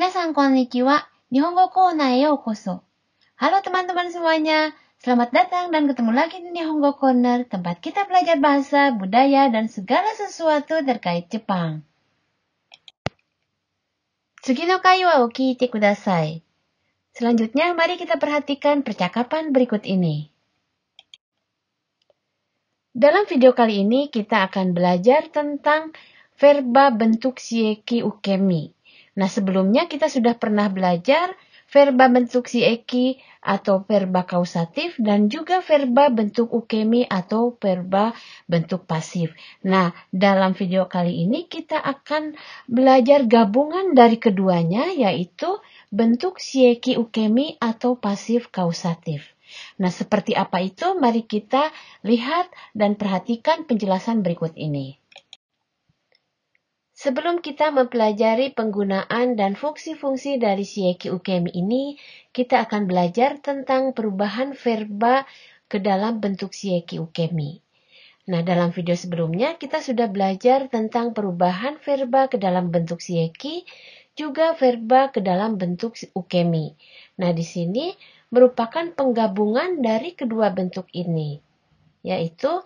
Minasan konnichiwa, Nihongo Kouna e yokoso. Halo teman-teman semuanya, selamat datang dan ketemu lagi di Nihongo Corner, tempat kita belajar bahasa, budaya, dan segala sesuatu terkait Jepang. Tsugi no kaiwa o kiite kudasai. Selanjutnya, mari kita perhatikan percakapan berikut ini. Dalam video kali ini, kita akan belajar tentang verba bentuk shieki ukemi. Nah, sebelumnya kita sudah pernah belajar verba bentuk shieki atau verba kausatif dan juga verba bentuk ukemi atau verba bentuk pasif. Nah, dalam video kali ini kita akan belajar gabungan dari keduanya, yaitu bentuk shieki ukemi atau pasif kausatif. Nah, seperti apa itu? Mari kita lihat dan perhatikan penjelasan berikut ini. Sebelum kita mempelajari penggunaan dan fungsi-fungsi dari shieki ukemi ini, kita akan belajar tentang perubahan verba ke dalam bentuk shieki ukemi. Nah, dalam video sebelumnya kita sudah belajar tentang perubahan verba ke dalam bentuk shieki, juga verba ke dalam bentuk ukemi. Nah, di sini merupakan penggabungan dari kedua bentuk ini, yaitu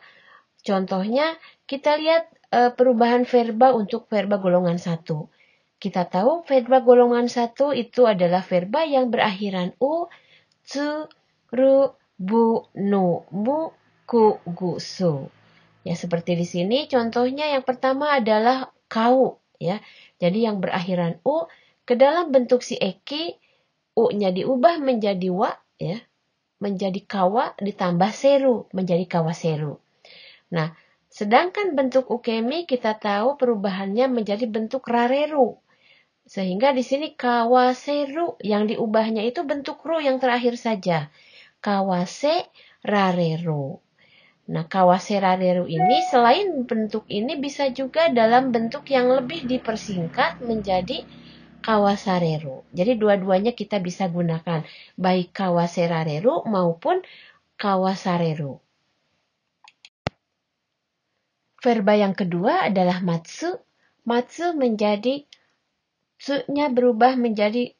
contohnya kita lihat perubahan verba untuk verba golongan 1. Kita tahu verba golongan 1 itu adalah verba yang berakhiran u, tsu, ru, bu, nu, mu, ku, gu, su. Ya, seperti di sini contohnya yang pertama adalah kau, ya. Jadi yang berakhiran u ke dalam bentuk shieki, u-nya diubah menjadi wa, ya. Menjadi kawa ditambah seru, menjadi kawaseru. Nah, sedangkan bentuk ukemi kita tahu perubahannya menjadi bentuk rareru. Sehingga di sini kawaseru yang diubahnya itu bentuk ru yang terakhir saja. Kawase rareru. Nah, kawase rareru ini selain bentuk ini bisa juga dalam bentuk yang lebih dipersingkat menjadi kawasareru. Jadi dua-duanya kita bisa gunakan, baik kawase rareru maupun kawasareru. Verba yang kedua adalah matsu. Matsu menjadi tsu-nya berubah menjadi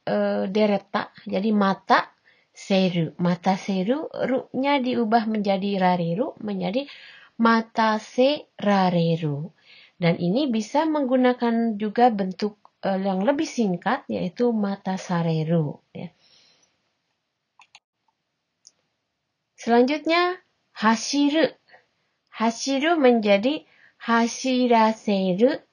dereta. Jadi mata seru. Mata seru, ru-nya diubah menjadi rareru menjadi mata se rareru. Dan ini bisa menggunakan juga bentuk yang lebih singkat, yaitu mata sareru. Ya. Selanjutnya hashiru. Hashiru menjadi hashiraseru,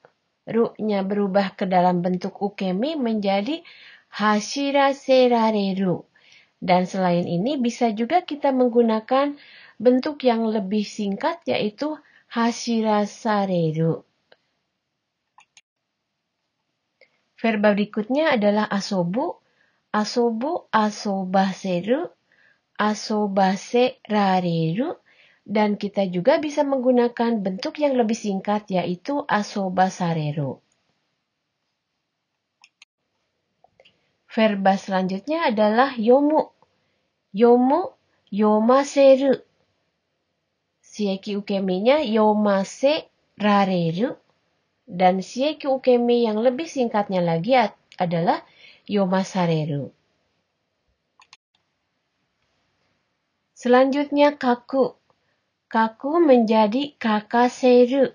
ru-nya berubah ke dalam bentuk ukemi menjadi hashiraserareru. Dan selain ini bisa juga kita menggunakan bentuk yang lebih singkat yaitu hashirasareru. Verba berikutnya adalah asobu. Asobu, asobaseru, asobaserareru. Dan kita juga bisa menggunakan bentuk yang lebih singkat yaitu asobasareru. Verba selanjutnya adalah yomu. Yomu, yomaseru. Shieki ukemi-nya yomase rareru. Dan shieki ukemi yang lebih singkatnya lagi adalah yomasareru. Selanjutnya kaku. Kaku menjadi kakaseru,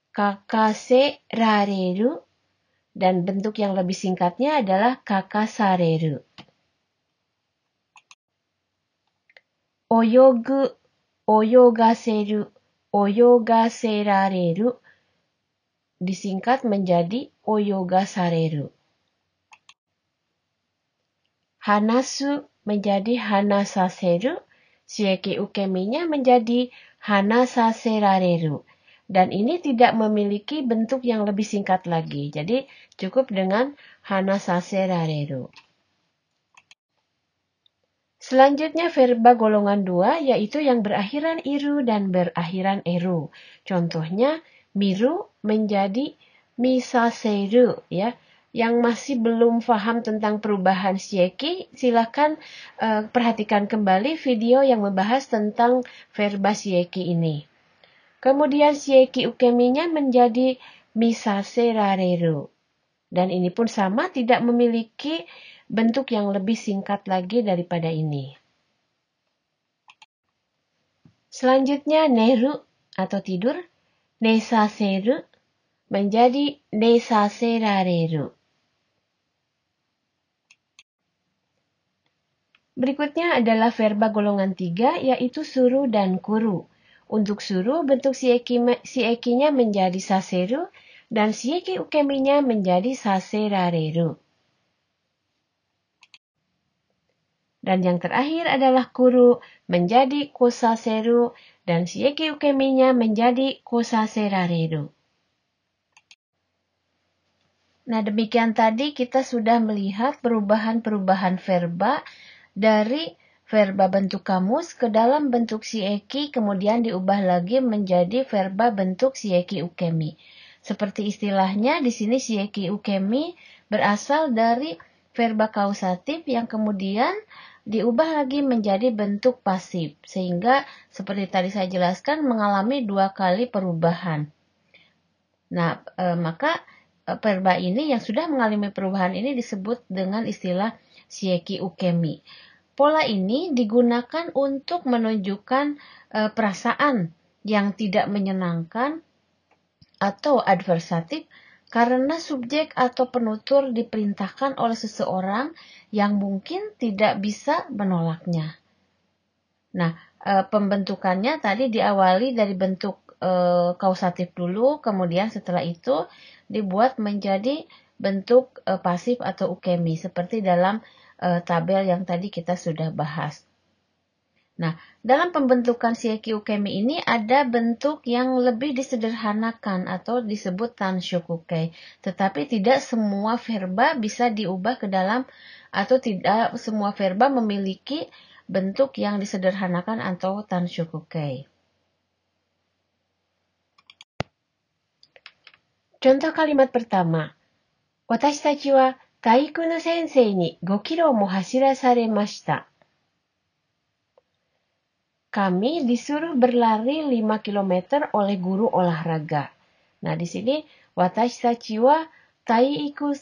kakaserareru, dan bentuk yang lebih singkatnya adalah kakasareru. Oyogu, oyogaseru, oyogaserareru, disingkat menjadi oyogasareru. Hanasu menjadi hanasaseru, shieki ukemi-nya menjadi hanasaserareru. Dan ini tidak memiliki bentuk yang lebih singkat lagi. Jadi cukup dengan hanasaserareru. Selanjutnya verba golongan 2 yaitu yang berakhiran iru dan berakhiran eru. Contohnya miru menjadi misaseru, ya. Yang masih belum paham tentang perubahan shieki, silakan perhatikan kembali video yang membahas tentang verba shieki ini. Kemudian shieki ukemi-nya menjadi misaserareru. Dan ini pun sama, tidak memiliki bentuk yang lebih singkat lagi daripada ini. Selanjutnya neru atau tidur, nesaseru menjadi nesaserareru. Berikutnya adalah verba golongan 3, yaitu suru dan kuru. Untuk suru, bentuk sieki-nya menjadi saseru, dan sieki ukeminya menjadi saserareru. Dan yang terakhir adalah kuru menjadi kosaseru, dan sieki ukeminya menjadi kosaserareru. Nah, demikian tadi kita sudah melihat perubahan-perubahan verba dari verba bentuk kamus ke dalam bentuk sieki, kemudian diubah lagi menjadi verba bentuk sieki ukemi. Seperti istilahnya di sini sieki ukemi berasal dari verba kausatif yang kemudian diubah lagi menjadi bentuk pasif, sehingga seperti tadi saya jelaskan mengalami 2 kali perubahan. Nah, maka verba ini yang sudah mengalami perubahan ini disebut dengan istilah sieki ukemi. Pola ini digunakan untuk menunjukkan perasaan yang tidak menyenangkan atau adversatif karena subjek atau penutur diperintahkan oleh seseorang yang mungkin tidak bisa menolaknya. Nah, pembentukannya tadi diawali dari bentuk kausatif dulu, kemudian setelah itu dibuat menjadi bentuk pasif atau ukemi, seperti dalam tabel yang tadi kita sudah bahas. Nah, dalam pembentukan sieki ukemi ini ada bentuk yang lebih disederhanakan atau disebut tanshokukai. Tetapi tidak semua verba bisa diubah ke dalam atau tidak semua verba memiliki bentuk yang disederhanakan atau tanshokukai. Contoh kalimat pertama. Watashi tachi wa taiiku no sensei ni 5 kilo mo hashirasaremashita. Kami disuruh berlari 5 km oleh guru olahraga. Nah, di sini watashi tachi wa taiiku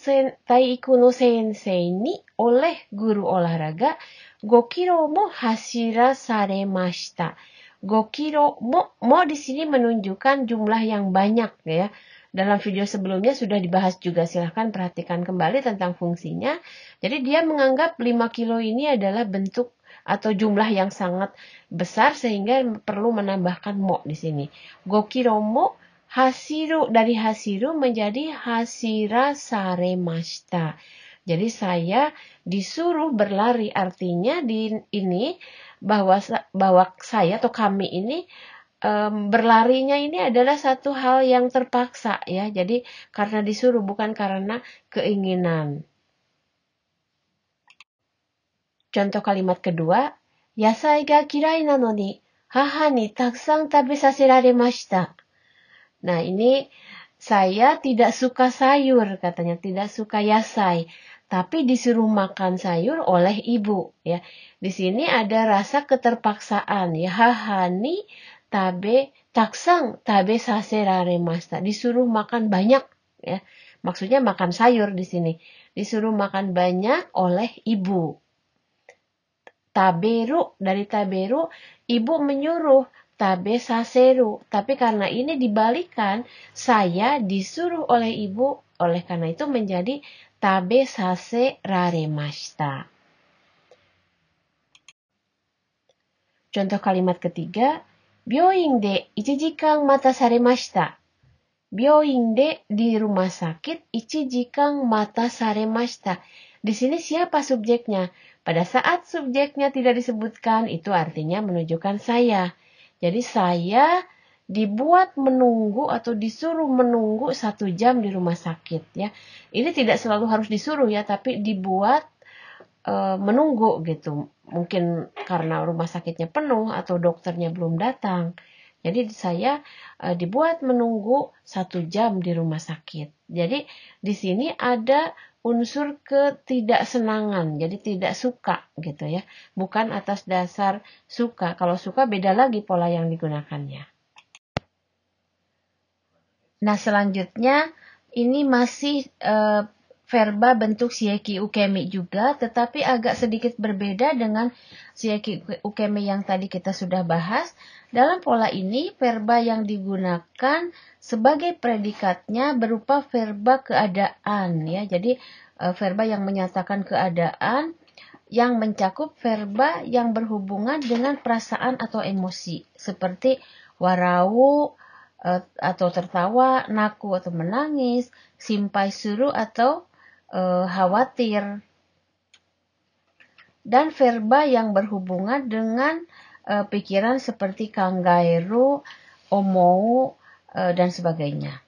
no sensei ni oleh guru olahraga 5 kilo mo hashirasaremashita. 5 kilo mo di sini menunjukkan jumlah yang banyak ya. Dalam video sebelumnya sudah dibahas juga, silahkan perhatikan kembali tentang fungsinya. Jadi dia menganggap 5 kilo ini adalah bentuk atau jumlah yang sangat besar sehingga perlu menambahkan mo di sini. 5 kilo mo hasiru, dari hasiru menjadi hashirasaremashita. Jadi saya disuruh berlari, artinya di ini bahwa saya atau kami ini berlarinya ini adalah satu hal yang terpaksa ya. Jadi karena disuruh, bukan karena keinginan. Contoh kalimat kedua, yasai ga kirai nano ni haha ni takusan tabe saseraremashita. Nah, ini saya tidak suka sayur, katanya tidak suka yasai, tapi disuruh makan sayur oleh ibu ya. Di sini ada rasa keterpaksaan ya. Haha ni taksang tabe saseraremashita, disuruh makan banyak ya. Maksudnya makan sayur di sini. Disuruh makan banyak oleh ibu. Taberu, dari taberu ibu menyuruh, tabe saseru. Tapi karena ini dibalikan, saya disuruh oleh ibu, oleh karena itu menjadi tabe saseraremashita. Contoh kalimat ketiga, 病院で1時間待たされました。病院で di rumah sakit 1時間待たされました。Di sini siapa subjeknya? Pada saat subjeknya tidak disebutkan, itu artinya menunjukkan saya. Jadi saya dibuat menunggu atau disuruh menunggu 1 jam di rumah sakit ya. Ini tidak selalu harus disuruh ya, tapi dibuat menunggu gitu. Mungkin karena rumah sakitnya penuh atau dokternya belum datang. Jadi saya dibuat menunggu 1 jam di rumah sakit. Jadi di sini ada unsur ketidaksenangan, jadi tidak suka gitu ya. Bukan atas dasar suka. Kalau suka beda lagi pola yang digunakannya. Nah, selanjutnya ini masih verba bentuk shieki ukemi juga, tetapi agak sedikit berbeda dengan shieki ukemi yang tadi kita sudah bahas. Dalam pola ini, verba yang digunakan sebagai predikatnya berupa verba keadaan, ya. Jadi verba yang menyatakan keadaan yang mencakup verba yang berhubungan dengan perasaan atau emosi, seperti warau atau tertawa, naku atau menangis, simpai suru atau khawatir, dan verba yang berhubungan dengan pikiran seperti kangaeru, omou, dan sebagainya.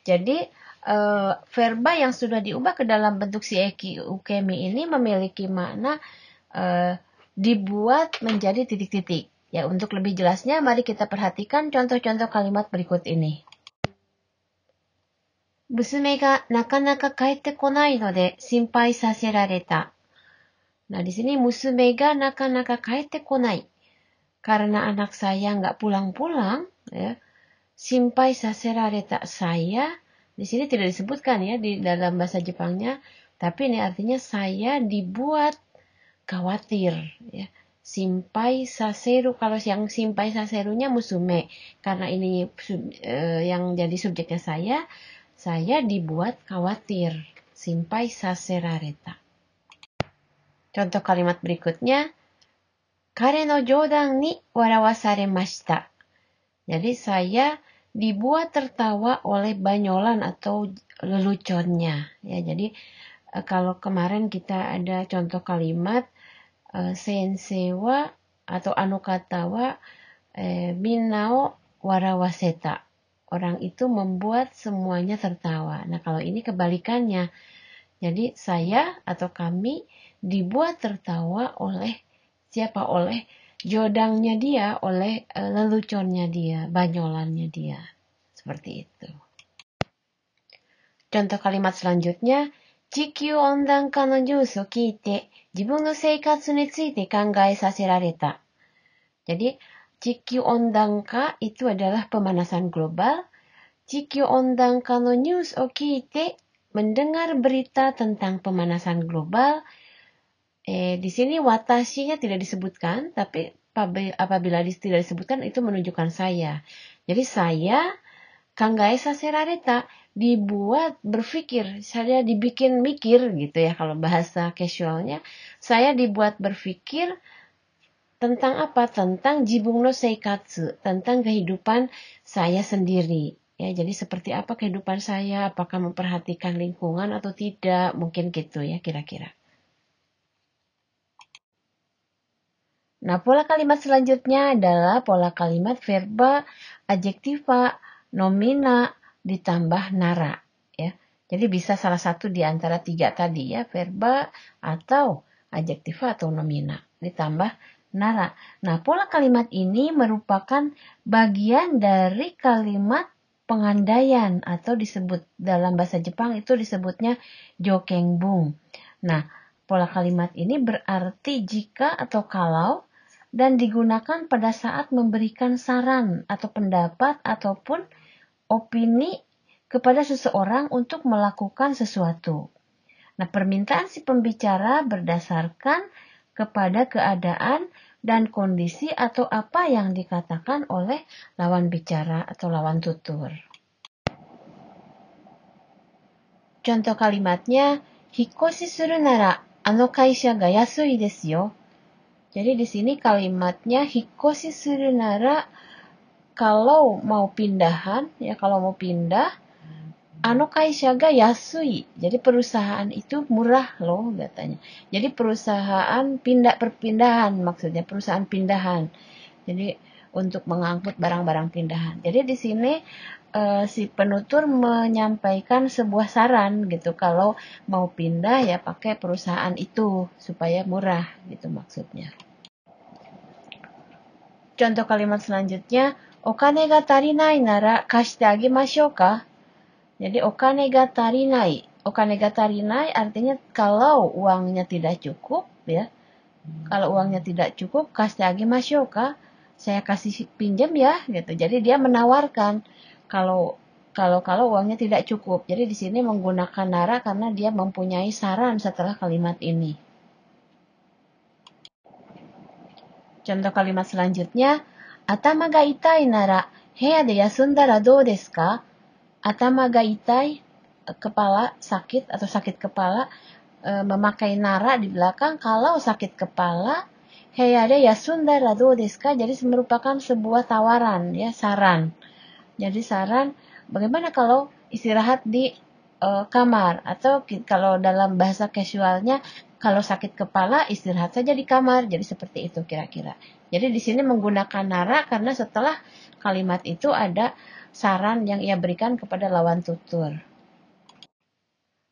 Jadi verba yang sudah diubah ke dalam bentuk shieki ukemi ini memiliki makna dibuat menjadi titik-titik. Ya, untuk lebih jelasnya mari kita perhatikan contoh-contoh kalimat berikut ini. 娘がなかなか帰ってこないので心配させられた. Nah, di sini musume ga naka-naka kaete konai. Karena anak saya nggak pulang-pulang, ya. Simpai saserareta, saya di sini tidak disebutkan ya di dalam bahasa Jepangnya, tapi ini artinya saya dibuat khawatir, ya. Simpai saseru, kalau yang simpai saserunya musume, karena ini yang jadi subjeknya saya dibuat khawatir. Simpai saserareta. Contoh kalimat berikutnya, kare no jodan ni warawasaremashita. Jadi saya dibuat tertawa oleh banyolan atau leluconnya. Ya, jadi kalau kemarin kita ada contoh kalimat sensei wa atau anu kata wa minna o warawaseta. Orang itu membuat semuanya tertawa. Nah, kalau ini kebalikannya. Jadi saya atau kami dibuat tertawa oleh siapa? Oleh jodangnya dia, oleh leluconnya dia, banyolannya dia. Seperti itu. Contoh kalimat selanjutnya, Chikyu ondanka no news o kiite, jibun no seikatsu ni tsuite kangae saserareta. Jadi, Chikyu ondanka itu adalah pemanasan global. Chikyu ondanka no news o kiite, mendengar berita tentang pemanasan global. Di sini watashinya tidak disebutkan, tapi apabila tidak disebutkan itu menunjukkan saya. Jadi saya kangae saserareta, dibuat berpikir, saya dibikin mikir gitu ya kalau bahasa casualnya. Saya dibuat berpikir tentang apa? Tentang jibun no seikatsu, tentang kehidupan saya sendiri. Ya, jadi seperti apa kehidupan saya? Apakah memperhatikan lingkungan atau tidak? Mungkin gitu ya kira-kira. Nah, pola kalimat selanjutnya adalah pola kalimat verba adjektiva nomina ditambah nara. Ya. Jadi bisa salah satu di antara tiga tadi ya, verba atau adjektiva atau nomina ditambah nara. Nah, pola kalimat ini merupakan bagian dari kalimat pengandaian atau disebut dalam bahasa Jepang itu disebutnya jokenbung. Nah, pola kalimat ini berarti jika atau kalau dan digunakan pada saat memberikan saran atau pendapat ataupun opini kepada seseorang untuk melakukan sesuatu. Nah, permintaan si pembicara berdasarkan kepada keadaan dan kondisi atau apa yang dikatakan oleh lawan bicara atau lawan tutur. Contoh kalimatnya, hikkoshi suru nara ano kaisha ga yasui desu yo. Jadi di sini kalimatnya hikkoshi suru nara, kalau mau pindahan, ya kalau mau pindah, ano kaisha ga yasui. Jadi perusahaan itu murah loh katanya. Jadi perusahaan perpindahan maksudnya, perusahaan pindahan. Jadi untuk mengangkut barang-barang pindahan. Jadi di sini si penutur menyampaikan sebuah saran gitu, kalau mau pindah ya pakai perusahaan itu supaya murah gitu maksudnya. Contoh kalimat selanjutnya, okane ga tarinai nara kashite agimashou ka. Jadi okane ga tarinai, okane ga tarinai artinya kalau uangnya tidak cukup ya. Kalau uangnya tidak cukup, kashite agimashou ka, saya kasih pinjam ya gitu. Jadi dia menawarkan, kalau kalau uangnya tidak cukup. Jadi di sini menggunakan nara karena dia mempunyai saran setelah kalimat ini. Contoh kalimat selanjutnya, atama ga itai nara heya de yasundara dou desu ka? Atama ga itai, kepala sakit atau sakit kepala, memakai nara di belakang. Kalau sakit kepala, heya de yasundara dou desu ka? Jadi merupakan sebuah tawaran, ya, saran. Jadi saran, bagaimana kalau istirahat di kamar, atau kalau dalam bahasa casualnya, kalau sakit kepala istirahat saja di kamar. Jadi seperti itu kira-kira. Jadi di sini menggunakan nara karena setelah kalimat itu ada saran yang ia berikan kepada lawan tutur.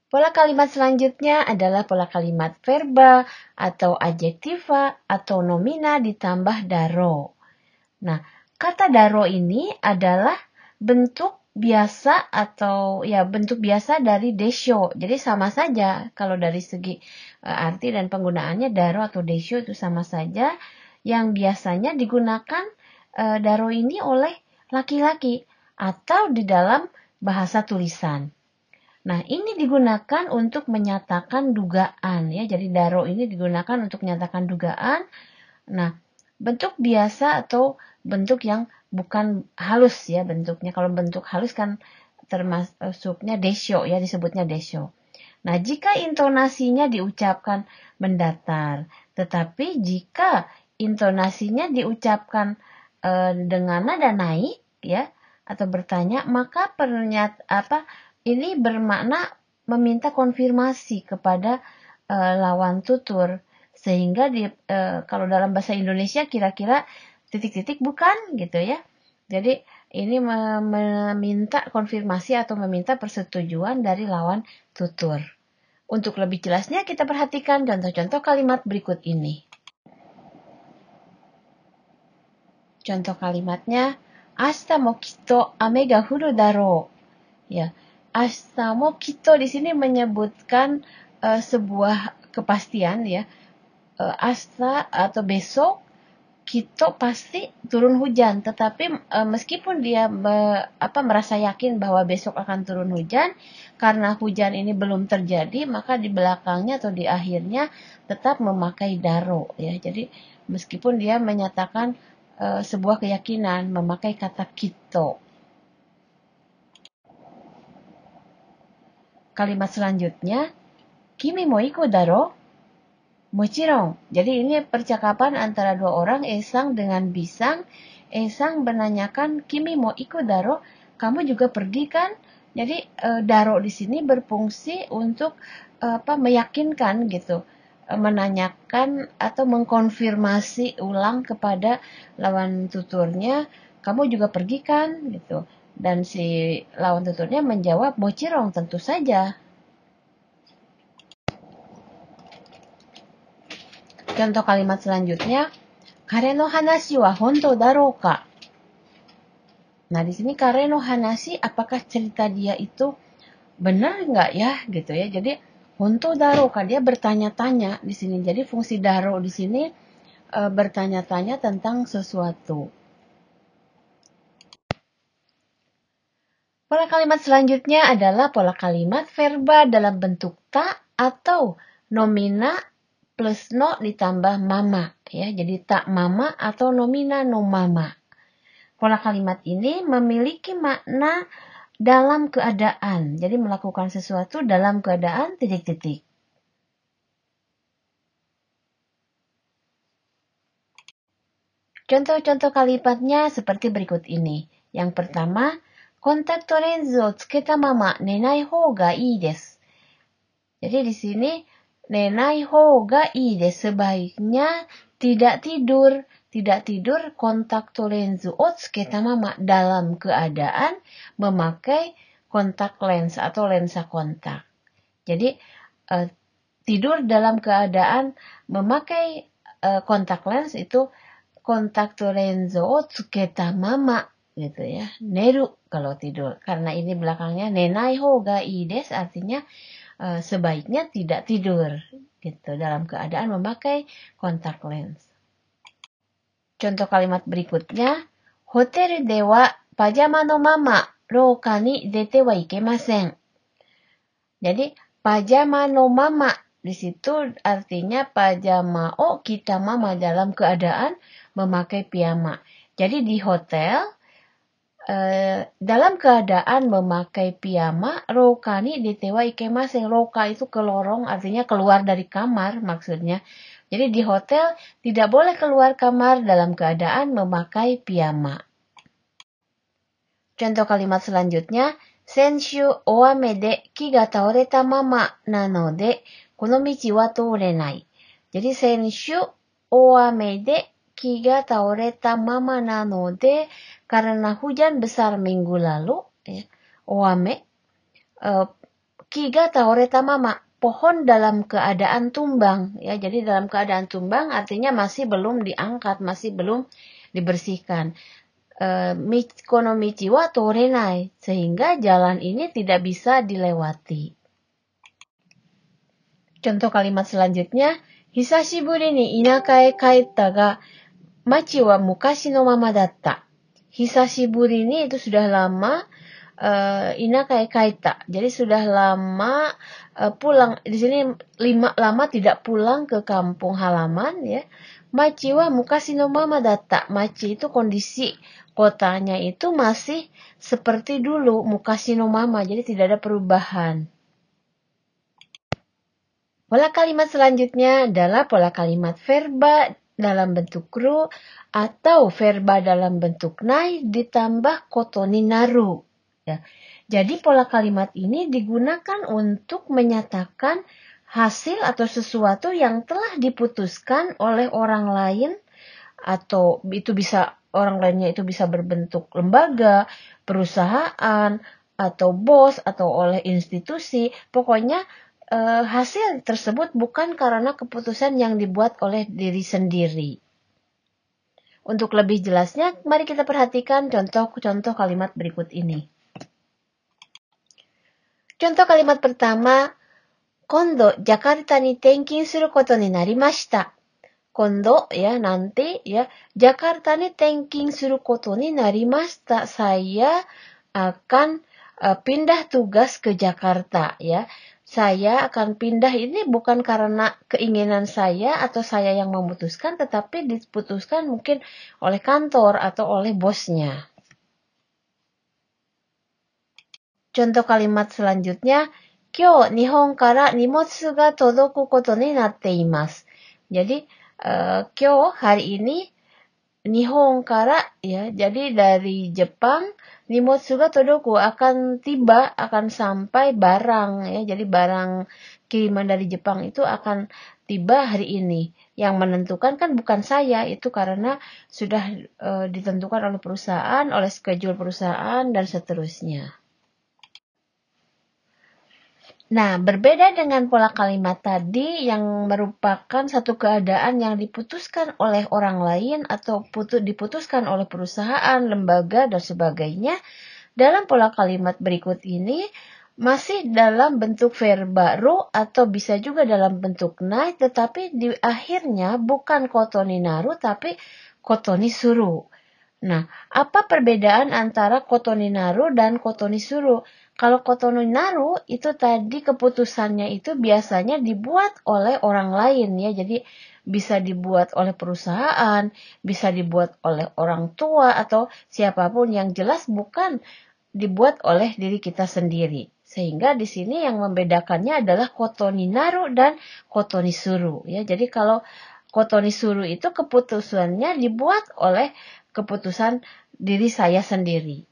Pola kalimat selanjutnya adalah pola kalimat verba atau adjektiva atau nomina ditambah daro. Nah, kata daro ini adalah bentuk biasa atau ya bentuk biasa dari desho. Jadi sama saja kalau dari segi arti dan penggunaannya daro atau desho itu sama saja. Yang biasanya digunakan daro ini oleh laki-laki atau di dalam bahasa tulisan. Nah, ini digunakan untuk menyatakan dugaan, ya. Jadi daro ini digunakan untuk menyatakan dugaan. Nah, bentuk biasa atau bentuk yang bukan halus, ya, bentuknya. Kalau bentuk halus kan termasuknya desho, ya, disebutnya desho. Nah, jika intonasinya diucapkan mendatar, tetapi jika intonasinya diucapkan dengan nada naik, ya, atau bertanya, maka ini bermakna meminta konfirmasi kepada lawan tutur. Sehingga kalau dalam bahasa Indonesia kira-kira titik-titik bukan, gitu ya. Jadi ini meminta konfirmasi atau meminta persetujuan dari lawan tutur. Untuk lebih jelasnya kita perhatikan contoh-contoh kalimat berikut ini. Contoh kalimatnya, ashita mo kitto ame ga furu daro. Ya, ashita mo kitto di sini menyebutkan sebuah kepastian, ya. Ashita atau besok kitto pasti turun hujan, tetapi meskipun dia merasa yakin bahwa besok akan turun hujan, karena hujan ini belum terjadi, maka di belakangnya atau di akhirnya tetap memakai daro, ya. Jadi meskipun dia menyatakan sebuah keyakinan, memakai kata kitto. Kalimat selanjutnya, kimi mo iku daro? Mochiron. Jadi ini percakapan antara dua orang, Esang dengan Bisang. Esang menanyakan, kimi mo iku daro? Kamu juga pergi kan? Jadi daro di sini berfungsi untuk meyakinkan gitu, menanyakan atau mengkonfirmasi ulang kepada lawan tuturnya, kamu juga pergi kan? Gitu. Dan si lawan tuturnya menjawab, mochiron, tentu saja. Contoh kalimat selanjutnya, kare no hanashi wa hontou daro ka? Nah, di sini kare no hanashi, apakah cerita dia itu benar nggak ya, gitu ya. Jadi hontou daro ka, dia bertanya-tanya di sini. Jadi fungsi daro di sini bertanya-tanya tentang sesuatu. Pola kalimat selanjutnya adalah pola kalimat verba dalam bentuk ta atau nomina plus no ditambah mama, ya. Jadi tak mama atau nomina no mama. Pola kalimat ini memiliki makna dalam keadaan. Jadi melakukan sesuatu dalam keadaan titik-titik. Contoh-contoh kalimatnya seperti berikut ini. Yang pertama, kontakto lensu o tsuketa mama nenai hou ga ii desu. Jadi di sini nenai hou ga ii desu, sebaiknya tidak tidur. Tidak tidur kontakto lensu o tsuketa mama, dalam keadaan memakai kontak lens atau lensa kontak. Jadi tidur dalam keadaan memakai kontak lens itu kontakto lensu o tsuketa mama, gitu ya. Neru kalau tidur. Karena ini belakangnya nenai hou ga ii desu, artinya sebaiknya tidak tidur, gitu, dalam keadaan memakai kontak lens. Contoh kalimat berikutnya, hotel de wa pajama no mama rouka ni dete wa ikemasen. Jadi, pajama no mama. Di situ artinya pajama kita mama dalam keadaan memakai piyama. Jadi di hotel, dalam keadaan memakai piyama, rouka ni dete wa ikemasen. Rouka itu ke lorong, artinya keluar dari kamar maksudnya. Jadi di hotel tidak boleh keluar kamar dalam keadaan memakai piyama. Contoh kalimat selanjutnya, Senshu oame de ki ga taoreta mama nanode kono michi wa tourenai. Jadi senshu oame de ki ga taoreta mama nanode, karena hujan besar minggu lalu, oame, ki ga taoreta mama, pohon dalam keadaan tumbang, ya. Jadi dalam keadaan tumbang artinya masih belum diangkat, masih belum dibersihkan. Kono michi wa tourenai, sehingga jalan ini tidak bisa dilewati. Contoh kalimat selanjutnya, hisashiburi ni inaka e kaetta ga machi wa mukashi no mama datta. Hisashiburi ni itu sudah lama, inaka e kaita. Jadi sudah lama pulang. Di sini lama tidak pulang ke kampung halaman, ya. Machi wa mukashi no mama datta. Machi itu kondisi kotanya itu masih seperti dulu, mukashi no mama. Jadi tidak ada perubahan. Pola kalimat selanjutnya adalah pola kalimat verba dalam bentuk ru atau verba dalam bentuk nai ditambah koto ni naru. Ya. Jadi pola kalimat ini digunakan untuk menyatakan hasil atau sesuatu yang telah diputuskan oleh orang lain, atau itu bisa orang lainnya itu bisa berbentuk lembaga, perusahaan, atau bos, atau oleh institusi. Pokoknya hasil tersebut bukan karena keputusan yang dibuat oleh diri sendiri. Untuk lebih jelasnya, mari kita perhatikan contoh-contoh kalimat berikut ini. Contoh kalimat pertama, kondo Jakarta ni tenkin suru koto ni narimashita. Kondo, ya, nanti, ya, Jakarta ni tenkin suru koto ni narimashita. Saya akan pindah tugas ke Jakarta, ya. Saya akan pindah ini bukan karena keinginan saya atau saya yang memutuskan, tetapi diputuskan mungkin oleh kantor atau oleh bosnya. Contoh kalimat selanjutnya, kyou Nihon kara nimotsu ga todoku koto ni natte imasu. Jadi, kyou hari ini, Nihon kara, ya, jadi dari Jepang, nimotsu ga todoku akan tiba, akan sampai barang, ya. Jadi barang kiriman dari Jepang itu akan tiba hari ini. Yang menentukan kan bukan saya, itu karena sudah ditentukan oleh perusahaan, oleh schedule perusahaan, dan seterusnya. Nah, berbeda dengan pola kalimat tadi yang merupakan satu keadaan yang diputuskan oleh orang lain atau diputuskan oleh perusahaan, lembaga, dan sebagainya, dalam pola kalimat berikut ini masih dalam bentuk verba ru atau bisa juga dalam bentuk nai, tetapi di akhirnya bukan koto ni naru tapi koto ni suru. Nah, apa perbedaan antara koto ni naru dan koto ni suru? Kalau koto ni naru itu tadi keputusannya itu biasanya dibuat oleh orang lain, ya. Jadi bisa dibuat oleh perusahaan, bisa dibuat oleh orang tua atau siapapun, yang jelas bukan dibuat oleh diri kita sendiri. Sehingga di sini yang membedakannya adalah koto ni naru dan koto ni suru, ya. Jadi kalau koto ni suru itu keputusannya dibuat oleh keputusan diri saya sendiri.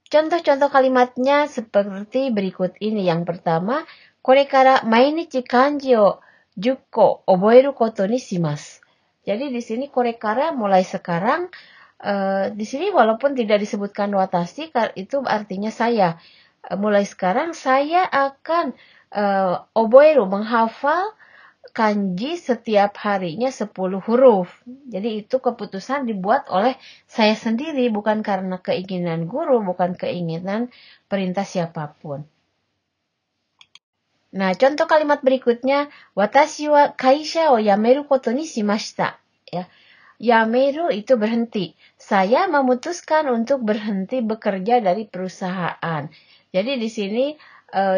Contoh-contoh kalimatnya seperti berikut ini. Yang pertama, kore kara mainichi kanji o 10 ko oboeru koto ni shimasu. Jadi di sini kore kara mulai sekarang, di sini walaupun tidak disebutkan watashi, itu artinya saya. Mulai sekarang saya akan oboeru, menghafal kanji setiap harinya 10 huruf. Jadi itu keputusan dibuat oleh saya sendiri, bukan karena keinginan guru, bukan keinginan perintah siapapun. Nah, contoh kalimat berikutnya, watashi wa kaisha o yameru koto ni shimashita. Ya. yameru itu berhenti. Saya memutuskan untuk berhenti bekerja dari perusahaan. Jadi di sini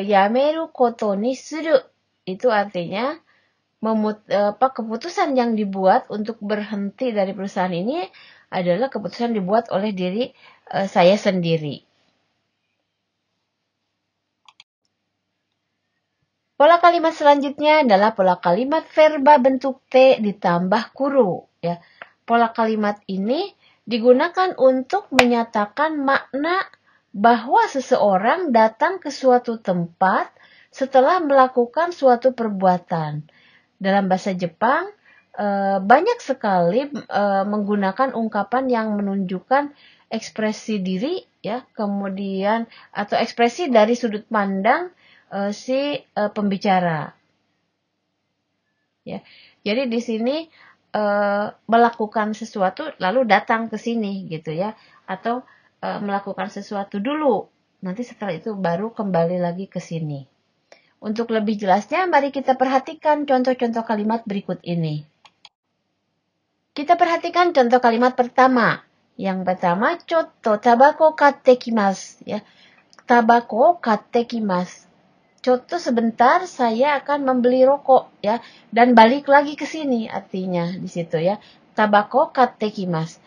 yameru koto ni suru itu artinya keputusan yang dibuat untuk berhenti dari perusahaan ini adalah keputusan dibuat oleh diri saya sendiri. Pola kalimat selanjutnya adalah pola kalimat verba bentuk T ditambah kuru. Ya. Pola kalimat ini digunakan untuk menyatakan makna bahwa seseorang datang ke suatu tempat setelah melakukan suatu perbuatan. Dalam bahasa Jepang, banyak sekali menggunakan ungkapan yang menunjukkan ekspresi diri, ya, kemudian atau ekspresi dari sudut pandang si pembicara. Ya, jadi di sini melakukan sesuatu lalu datang ke sini, gitu ya, atau melakukan sesuatu dulu, nanti setelah itu baru kembali lagi ke sini. Untuk lebih jelasnya, mari kita perhatikan contoh-contoh kalimat berikut ini. Kita perhatikan contoh kalimat pertama. Yang pertama, chotto tabako katte kimasu. Ya. Tabako katte kimasu. Chotto sebentar, saya akan membeli rokok, ya, dan balik lagi ke sini, artinya di situ, ya. Tabako katte kimasu.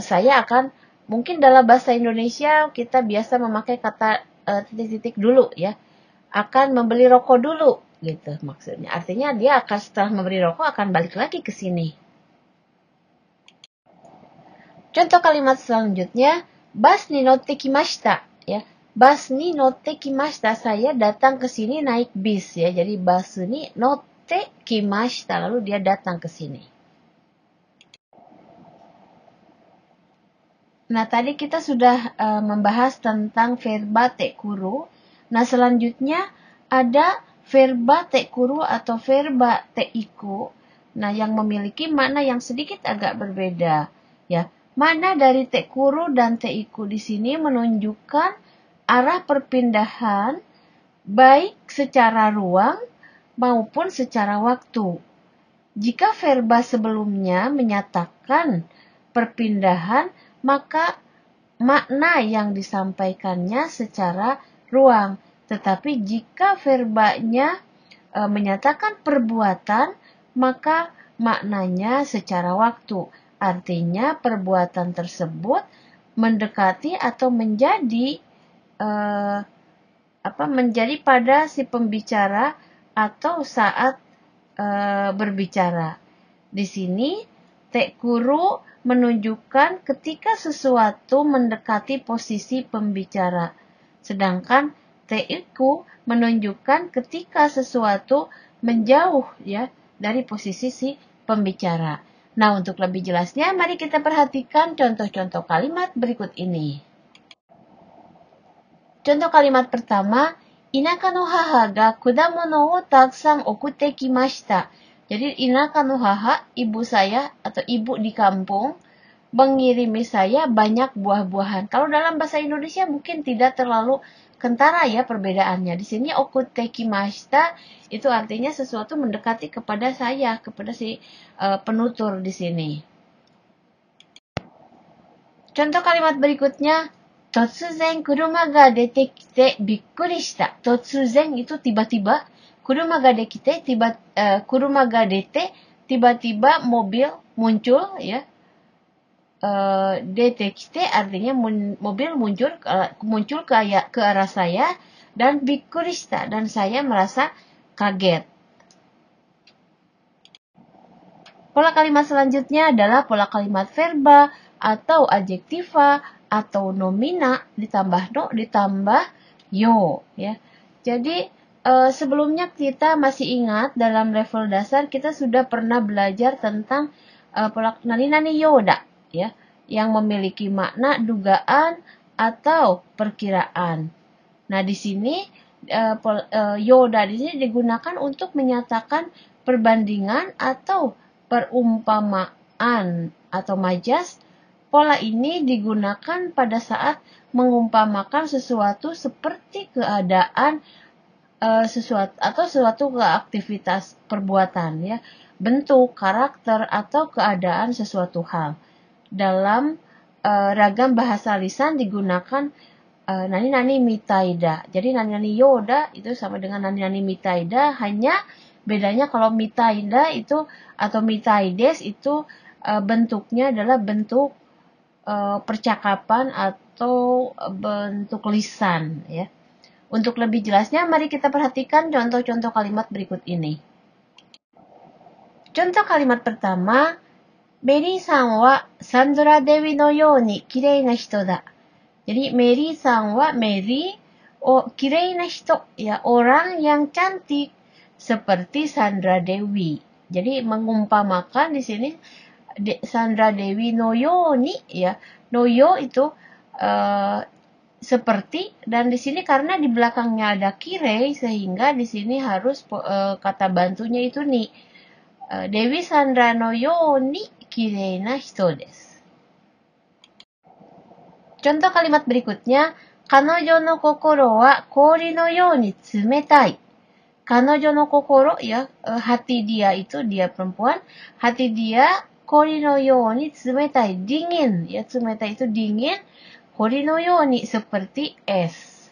Saya akan, mungkin dalam bahasa Indonesia kita biasa memakai kata titik-titik dulu, ya. Akan membeli rokok dulu, gitu maksudnya. Artinya dia akan setelah membeli rokok akan balik lagi ke sini. Contoh kalimat selanjutnya, bus ni notte kimashita, ya. Bus ni notte kimashita, saya datang ke sini naik bis, ya. Jadi bus ni notte kimashita, lalu dia datang ke sini. Nah, tadi kita sudah membahas tentang verba tekuru. Nah, selanjutnya ada verba tekuru atau verba teiku. Nah, yang memiliki makna yang sedikit agak berbeda, ya. Makna dari tekuru dan teiku di sini menunjukkan arah perpindahan baik secara ruang maupun secara waktu. Jika verba sebelumnya menyatakan perpindahan, maka makna yang disampaikannya secara ruang. Tetapi jika verbanya menyatakan perbuatan, maka maknanya secara waktu. Artinya perbuatan tersebut mendekati atau menjadi menjadi pada si pembicara atau saat berbicara. Di sini tekuru menunjukkan ketika sesuatu mendekati posisi pembicara. Sedangkan teiku menunjukkan ketika sesuatu menjauh, ya, dari posisi si pembicara. Nah, untuk lebih jelasnya mari kita perhatikan contoh-contoh kalimat berikut ini. Contoh kalimat pertama, inaka no haha ga kudamono o takusan okutte kimashita. Jadi inaka no haha, ibu saya atau ibu di kampung, mengirimi saya banyak buah-buahan. Kalau dalam bahasa Indonesia mungkin tidak terlalu kentara, ya, perbedaannya. Di sini okutte kimashita itu artinya sesuatu mendekati kepada saya, kepada si penutur di sini. Contoh kalimat berikutnya, totsuzen kuruma ga dete kite bikkuri shita. Totsuzen itu tiba-tiba, kuruma ga dete, tiba-tiba mobil muncul, ya. Dete kite artinya mobil muncul ke arah saya, dan bikkuri shita, dan saya merasa kaget. Pola kalimat selanjutnya adalah pola kalimat verba atau adjektiva atau nomina ditambah no ditambah yo, ya. Jadi sebelumnya kita masih ingat dalam level dasar kita sudah pernah belajar tentang pola nani-nani yoda, ya, yang memiliki makna dugaan atau perkiraan. Nah, di sini yoda di sini digunakan untuk menyatakan perbandingan atau perumpamaan atau majas. Pola ini digunakan pada saat mengumpamakan sesuatu seperti keadaan suatu aktivitas perbuatan ya, bentuk, karakter atau keadaan sesuatu hal. Dalam ragam bahasa lisan digunakan nani-nani mitaida. Jadi nani-nani yoda itu sama dengan nani-nani mitaida, hanya bedanya kalau mitaida itu atau mitaides itu bentuknya adalah bentuk percakapan atau bentuk lisan ya. Untuk lebih jelasnya mari kita perhatikan contoh-contoh kalimat berikut ini. Contoh kalimat pertama, Meri-san wa Sandra Dewi no you ni kirei na hito da. Jadi Meri-san wa Meri kirei na hito ya, orang yang cantik seperti Sandra Dewi. Jadi mengumpamakan di sini Sandra Dewi no you ni ya, no yo itu seperti, dan di sini karena di belakangnya ada kirei sehingga di sini harus kata bantunya itu ni. Dewi Sandra no you ni kirei na hito desu. Contoh kalimat berikutnya, kanojo no kokoro wa kori no you ni tsumetai. Kanojo no kokoro ya, hati dia itu, dia perempuan, hati dia kori no you ni tsumetai, dingin ya, tsumetai itu dingin, kori no you ni seperti es.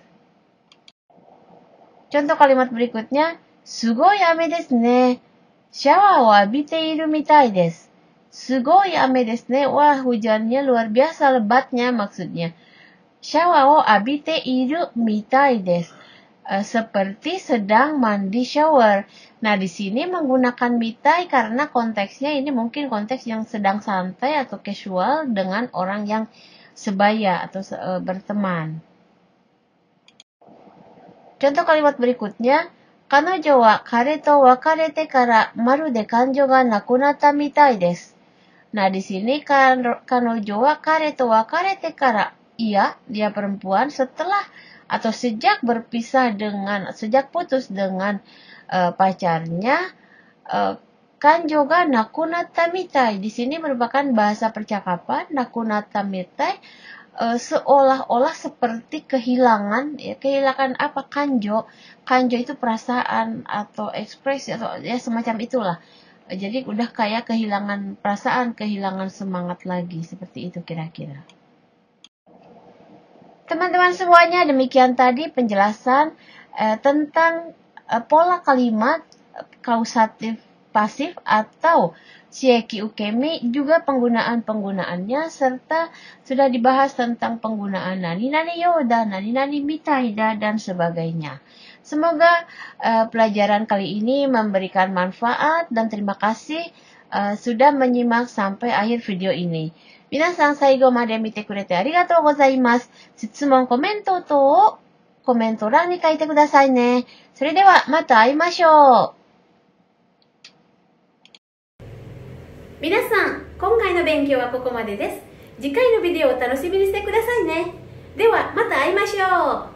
Contoh kalimat berikutnya, sugoi ame desu ne. Shower wo abite iru mitai desu. Sugoi ame desu ne. Wah, hujannya luar biasa lebatnya maksudnya. Shower wo abite iru mitai desu. Seperti sedang mandi shower. Nah, di sini menggunakan mitai karena konteksnya ini mungkin konteks yang sedang santai atau casual dengan orang yang sebaya atau berteman. Contoh kalimat berikutnya, kanojo wa kare to wakarete kara marude kanjo ga nakunatta mitai desu. Nah, di sini kanojo wa kare to wakarete kara, dia perempuan setelah atau sejak putus dengan pacarnya, kanjo ga nakunatta mitai. Di sini merupakan bahasa percakapan, nakunatta mitai, seolah-olah seperti kehilangan, ya, kehilangan apa? Kanjo itu perasaan atau ekspresi atau ya semacam itulah. Jadi udah kayak kehilangan perasaan, kehilangan semangat lagi, seperti itu kira-kira. Teman-teman semuanya, demikian tadi penjelasan tentang pola kalimat kausatif pasif atau shieki ukemi, juga penggunaannya, serta sudah dibahas tentang penggunaan nani-nani yoda, nani-nani mitaida, dan sebagainya. Semoga pelajaran kali ini memberikan manfaat dan terima kasih sudah menyimak sampai akhir video ini. 皆さん最後まで見てくれてありがとうございます。質問、コメント等をコメント欄に書いてくださいね。それではまた会いましょう。皆さん、今回の勉強はここまでです。次回のビデオを楽しみにしてくださいね。ではまた会いましょう。